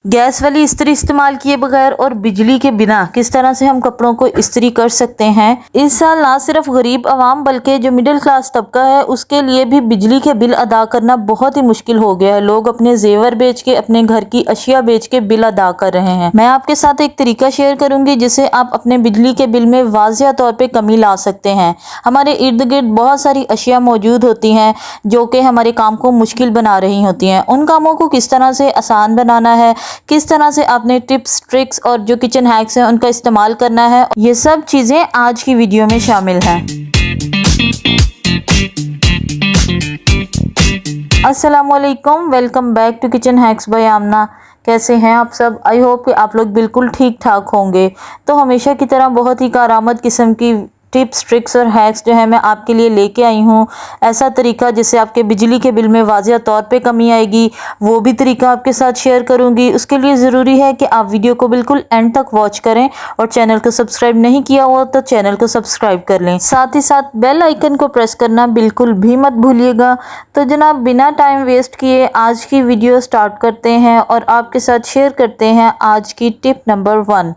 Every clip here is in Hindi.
गैस वाली इस्त्री इस्तेमाल किए बगैर और बिजली के बिना किस तरह से हम कपड़ों को इस्त्री कर सकते हैं। इस साल ना सिर्फ गरीब आवाम बल्कि जो मिडिल क्लास तबका है उसके लिए भी बिजली के बिल अदा करना बहुत ही मुश्किल हो गया है। लोग अपने जेवर बेच के, अपने घर की अशिया बेच के बिल अदा कर रहे हैं। मैं आपके साथ एक तरीका शेयर करूंगी जिससे आप अपने बिजली के बिल में वाज़िया तौर पर कमी ला सकते हैं। हमारे इर्द गिर्द बहुत सारी अशिया मौजूद होती हैं जो कि हमारे काम को मुश्किल बना रही होती हैं। उन कामों को किस तरह से आसान बनाना है, किस तरह से आपने टिप्स, ट्रिक्स और जो किचन हैक्स हैं उनका इस्तेमाल करना है, ये सब चीज़ें आज की वीडियो में शामिल हैं। अस्सलामुअलैकुम, welcome back to kitchen hacks by Amna. कैसे हैं आप सब? आई होप कि आप लोग बिल्कुल ठीक ठाक होंगे। तो हमेशा की तरह बहुत ही कारआमद किस्म की टिप्स, ट्रिक्स और हैक्स जो है मैं आपके लिए लेके आई हूँ। ऐसा तरीका जिससे आपके बिजली के बिल में वाज़िया तौर पे कमी आएगी, वो भी तरीका आपके साथ शेयर करूँगी। उसके लिए ज़रूरी है कि आप वीडियो को बिल्कुल एंड तक वॉच करें और चैनल को सब्सक्राइब नहीं किया हुआ तो चैनल को सब्सक्राइब कर लें। साथ ही साथ बेल आइकन को प्रेस करना बिल्कुल भी मत भूलिएगा। तो जनाब, बिना टाइम वेस्ट किए आज की वीडियो स्टार्ट करते हैं और आपके साथ शेयर करते हैं आज की टिप नंबर 1।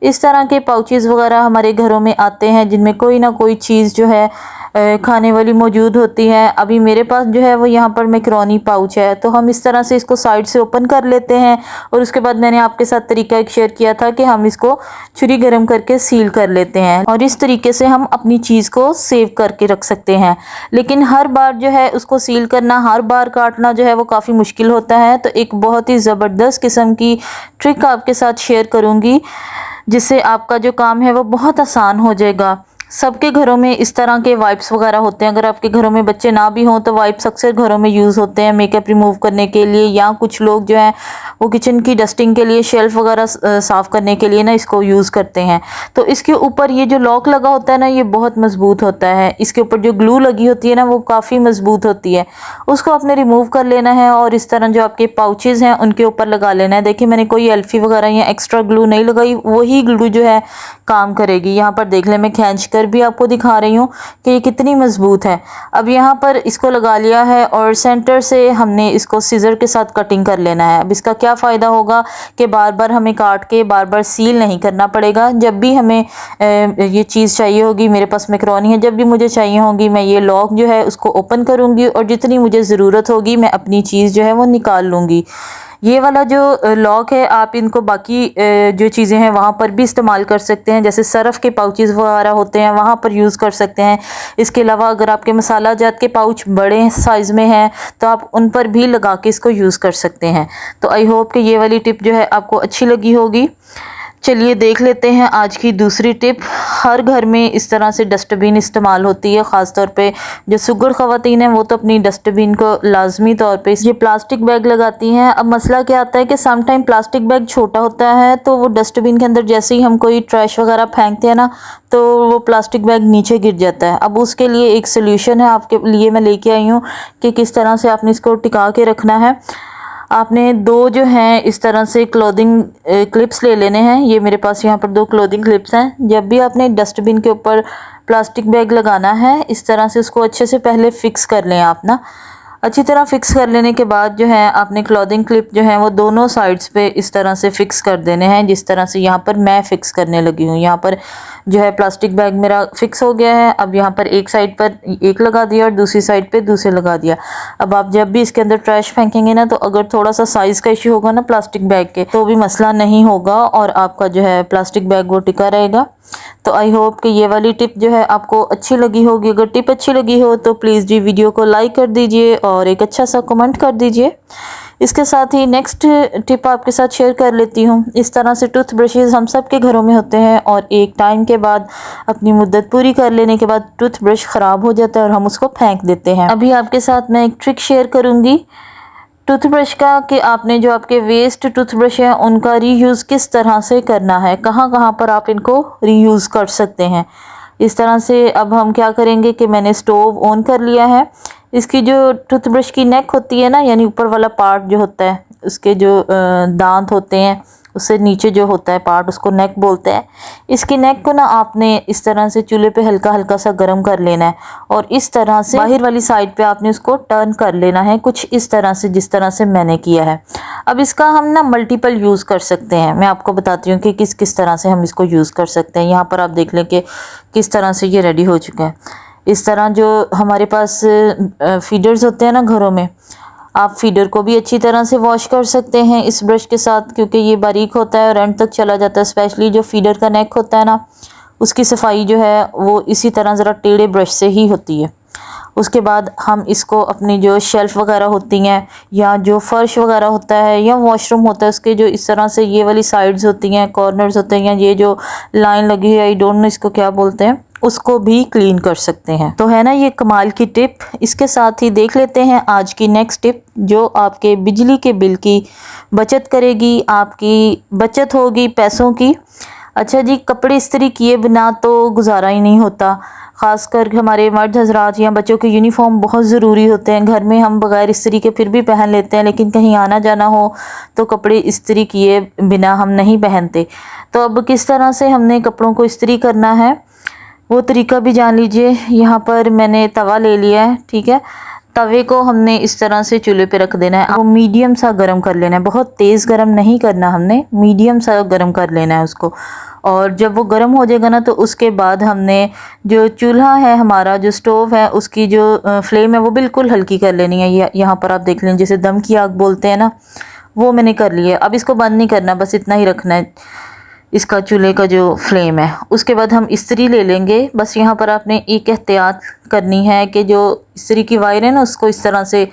इस तरह के पाउचेस वगैरह हमारे घरों में आते हैं जिनमें कोई ना कोई चीज़ जो है खाने वाली मौजूद होती है। अभी मेरे पास जो है वो यहाँ पर मैकरोनी पाउच है, तो हम इस तरह से इसको साइड से ओपन कर लेते हैं और उसके बाद मैंने आपके साथ तरीका एक शेयर किया था कि हम इसको छुरी गर्म करके सील कर लेते हैं और इस तरीके से हम अपनी चीज़ को सेव करके रख सकते हैं। लेकिन हर बार जो है उसको सील करना, हर बार काटना जो है वो काफ़ी मुश्किल होता है। तो एक बहुत ही ज़बरदस्त किस्म की ट्रिक आपके साथ शेयर करूँगी जिससे आपका जो काम है वो बहुत आसान हो जाएगा। सबके घरों में इस तरह के वाइप्स वगैरह होते हैं। अगर आपके घरों में बच्चे ना भी हों तो वाइप्स अक्सर घरों में यूज़ होते हैं मेकअप रिमूव करने के लिए, या कुछ लोग जो हैं वो किचन की डस्टिंग के लिए, शेल्फ वगैरह साफ़ करने के लिए ना इसको यूज़ करते हैं। तो इसके ऊपर ये जो लॉक लगा होता है ना, ये बहुत मजबूत होता है। इसके ऊपर जो ग्लू लगी होती है ना वो काफ़ी मजबूत होती है। उसको आपने रिमूव कर लेना है और इस तरह जो आपके पाउचेज़ हैं उनके ऊपर लगा लेना है। देखिए, मैंने कोई एल्फी वगैरह या एक्स्ट्रा ग्लू नहीं लगाई, वही ग्लू जो है काम करेगी। यहाँ पर देख लें, मैं खींच कर भी आपको दिखा रही हूँ कि ये कितनी मजबूत है। अब यहाँ पर इसको लगा लिया है और सेंटर से हमने इसको सीजर के साथ कटिंग कर लेना है। अब इसका क्या फ़ायदा होगा कि बार बार हमें काट के बार बार सील नहीं करना पड़ेगा। जब भी हमें ये चीज़ चाहिए होगी, मेरे पास मैकरोनी है, जब भी मुझे चाहिए होगी मैं ये लॉक जो है उसको ओपन करूँगी और जितनी मुझे ज़रूरत होगी मैं अपनी चीज़ जो है वो निकाल लूँगी। ये वाला जो लॉक है आप इनको बाकी जो चीज़ें हैं वहाँ पर भी इस्तेमाल कर सकते हैं, जैसे सरफ़ के पाउचेस वगैरह होते हैं वहाँ पर यूज़ कर सकते हैं। इसके अलावा अगर आपके मसाला जात के पाउच बड़े साइज़ में हैं तो आप उन पर भी लगा के इसको यूज़ कर सकते हैं। तो आई होप कि ये वाली टिप जो है आपको अच्छी लगी होगी। चलिए देख लेते हैं आज की दूसरी टिप। हर घर में इस तरह से डस्टबिन इस्तेमाल होती है, ख़ास तौर पे जो सुगर ख़वातीन हैं वो तो अपनी डस्टबिन को लाजमी तौर पे ये प्लास्टिक बैग लगाती हैं। अब मसला क्या आता है कि सम टाइम प्लास्टिक बैग छोटा होता है तो वो डस्टबिन के अंदर जैसे ही हम कोई ट्रैश वगैरह फेंकते हैं ना तो वो प्लास्टिक बैग नीचे गिर जाता है। अब उसके लिए एक सोल्यूशन है आपके लिए मैं लेके आई हूँ कि किस तरह से आपने इसको टिका के रखना है। आपने 2 जो हैं इस तरह से क्लोथिंग क्लिप्स ले लेने हैं। ये मेरे पास यहाँ पर 2 क्लोथिंग क्लिप्स हैं। जब भी आपने डस्टबिन के ऊपर प्लास्टिक बैग लगाना है इस तरह से उसको अच्छे से पहले फिक्स कर लें आप ना। अच्छी तरह फिक्स कर लेने के बाद जो है आपने क्लोथिंग क्लिप जो है वो दोनों साइड्स पे इस तरह से फिक्स कर देने हैं, जिस तरह से यहाँ पर मैं फिक्स करने लगी हूँ। यहाँ पर जो है प्लास्टिक बैग मेरा फिक्स हो गया है। अब यहाँ पर एक साइड पर एक लगा दिया और दूसरी साइड पे दूसरे लगा दिया। अब आप जब भी इसके अंदर ट्रैश फेंकेंगे ना तो अगर थोड़ा सा साइज़ का इश्यू होगा ना प्लास्टिक बैग के तो भी मसला नहीं होगा और आपका जो है प्लास्टिक बैग वो टिका रहेगा। तो आई होप कि ये वाली टिप जो है आपको अच्छी लगी होगी। अगर टिप अच्छी लगी हो तो प्लीज़ जी वीडियो को लाइक कर दीजिए और एक अच्छा सा कमेंट कर दीजिए। इसके साथ ही नेक्स्ट टिप आपके साथ शेयर कर लेती हूँ। इस तरह से टूथ ब्रशेज़ हम सब के घरों में होते हैं और एक टाइम के बाद अपनी मुद्दत पूरी कर लेने के बाद टूथ ब्रश ख़राब हो जाता है और हम उसको फेंक देते हैं। अभी आपके साथ मैं एक ट्रिक शेयर करूँगी टूथब्रश का कि आपने जो आपके वेस्ट टूथब्रश हैं उनका रीयूज़ किस तरह से करना है, कहाँ कहाँ पर आप इनको रीयूज़ कर सकते हैं। इस तरह से अब हम क्या करेंगे कि मैंने स्टोव ऑन कर लिया है। इसकी जो टूथब्रश की नेक होती है ना, यानी ऊपर वाला पार्ट जो होता है उसके जो दांत होते हैं उससे नीचे जो होता है पार्ट उसको नेक बोलते हैं। इसकी नेक को ना आपने इस तरह से चूल्हे पे हल्का हल्का सा गर्म कर लेना है और इस तरह से बाहर वाली साइड पे आपने उसको टर्न कर लेना है, कुछ इस तरह से जिस तरह से मैंने किया है। अब इसका हम ना मल्टीपल यूज़ कर सकते हैं। मैं आपको बताती हूँ कि किस किस तरह से हम इसको यूज़ कर सकते हैं। यहाँ पर आप देख लें कि किस तरह से ये रेडी हो चुका है। इस तरह जो हमारे पास फीडर्स होते हैं ना घरों में, आप फीडर को भी अच्छी तरह से वॉश कर सकते हैं इस ब्रश के साथ, क्योंकि ये बारीक होता है और एंड तक चला जाता है। स्पेशली जो फीडर का नेक होता है ना, उसकी सफाई जो है वो इसी तरह ज़रा टेढ़े ब्रश से ही होती है। उसके बाद हम इसको अपनी जो शेल्फ़ वगैरह होती हैं या जो फ़र्श वगैरह होता है या वॉशरूम होता है, उसके जो इस तरह से ये वाली साइड्स होती हैं, कॉर्नर्स होते हैं, या ये जो लाइन लगी है, आई डोंट नो इसको क्या बोलते हैं, उसको भी क्लीन कर सकते हैं। तो है ना ये कमाल की टिप। इसके साथ ही देख लेते हैं आज की नेक्स्ट टिप, जो आपके बिजली के बिल की बचत करेगी, आपकी बचत होगी पैसों की। अच्छा जी, कपड़े इस्त्री किए बिना तो गुजारा ही नहीं होता। ख़ासकर हमारे मर्द हजरात या बच्चों के यूनिफॉर्म बहुत ज़रूरी होते हैं। घर में हम बग़ैर इस्त्री के फिर भी पहन लेते हैं, लेकिन कहीं आना जाना हो तो कपड़े इस्त्री किए बिना हम नहीं पहनते। तो अब किस तरह से हमने कपड़ों को इस्त्री करना है वो तरीका भी जान लीजिए। यहाँ पर मैंने तवा ले लिया है, ठीक है। तवे को हमने इस तरह से चूल्हे पे रख देना है। वो मीडियम सा गर्म कर लेना है, बहुत तेज़ गर्म नहीं करना हमने, मीडियम सा गर्म कर लेना है उसको। और जब वो गर्म हो जाएगा ना, तो उसके बाद हमने जो चूल्हा है हमारा, जो स्टोव है, उसकी जो फ्लेम है वो बिल्कुल हल्की कर लेनी है। यहाँ पर आप देख लें, जैसे दम की आग बोलते हैं ना, वो मैंने कर लिया। अब इसको बंद नहीं करना, बस इतना ही रखना है इसका चूल्हे का जो फ्लेम है। उसके बाद हम इस्त्री ले लेंगे। बस यहाँ पर आपने एक एहतियात करनी है कि जो इस्त्री की वायर है ना, उसको इस तरह से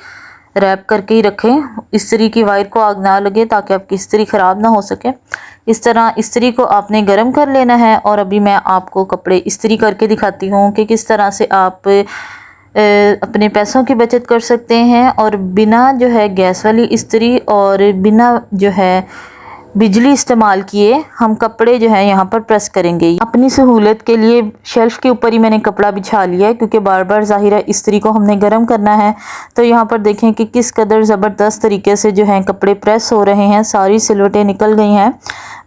रैप करके ही रखें, इस्त्री की वायर को आग ना लगे, ताकि आपकी इस्त्री ख़राब ना हो सके। इस तरह इस्त्री को आपने गर्म कर लेना है। और अभी मैं आपको कपड़े इस्त्री करके दिखाती हूँ कि किस तरह से आप अपने पैसों की बचत कर सकते हैं, और बिना जो है गैस वाली इस्त्री और बिना जो है बिजली इस्तेमाल किए हम कपड़े जो है यहाँ पर प्रेस करेंगे। अपनी सहूलत के लिए शेल्फ़ के ऊपर ही मैंने कपड़ा बिछा लिया है, क्योंकि बार बार ज़ाहिर है इस्त्री को हमने गर्म करना है। तो यहाँ पर देखें कि किस कदर ज़बरदस्त तरीके से जो है कपड़े प्रेस हो रहे हैं, सारी सिलवटें निकल गई हैं।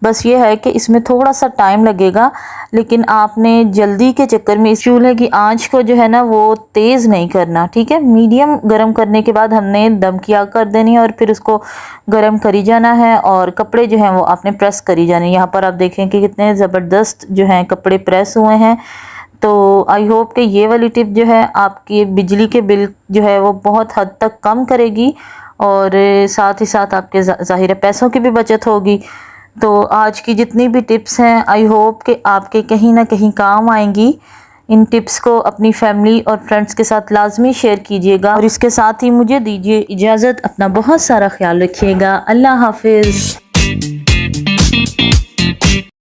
बस ये है कि इसमें थोड़ा सा टाइम लगेगा, लेकिन आपने जल्दी के चक्कर में इस चूल्हे की आंच को जो है ना वो तेज़ नहीं करना, ठीक है। मीडियम गर्म करने के बाद हमने दम की आग कर देनी है और फिर उसको गर्म करी जाना है, और कपड़े जो हैं वो आपने प्रेस करी जाने। यहाँ पर आप देखें कि कितने ज़बरदस्त जो हैं कपड़े प्रेस हुए हैं। तो आई होप कि ये वाली टिप जो है आपकी बिजली के बिल जो है वो बहुत हद तक कम करेगी, और साथ ही साथ आपके ज़ाहिर पैसों की भी बचत होगी। तो आज की जितनी भी टिप्स हैं, आई होप कि आपके कहीं ना कहीं काम आएंगी। इन टिप्स को अपनी फैमिली और फ्रेंड्स के साथ लाजमी शेयर कीजिएगा, और इसके साथ ही मुझे दीजिए इजाज़त। अपना बहुत सारा ख्याल रखिएगा। अल्लाह हाफिज़।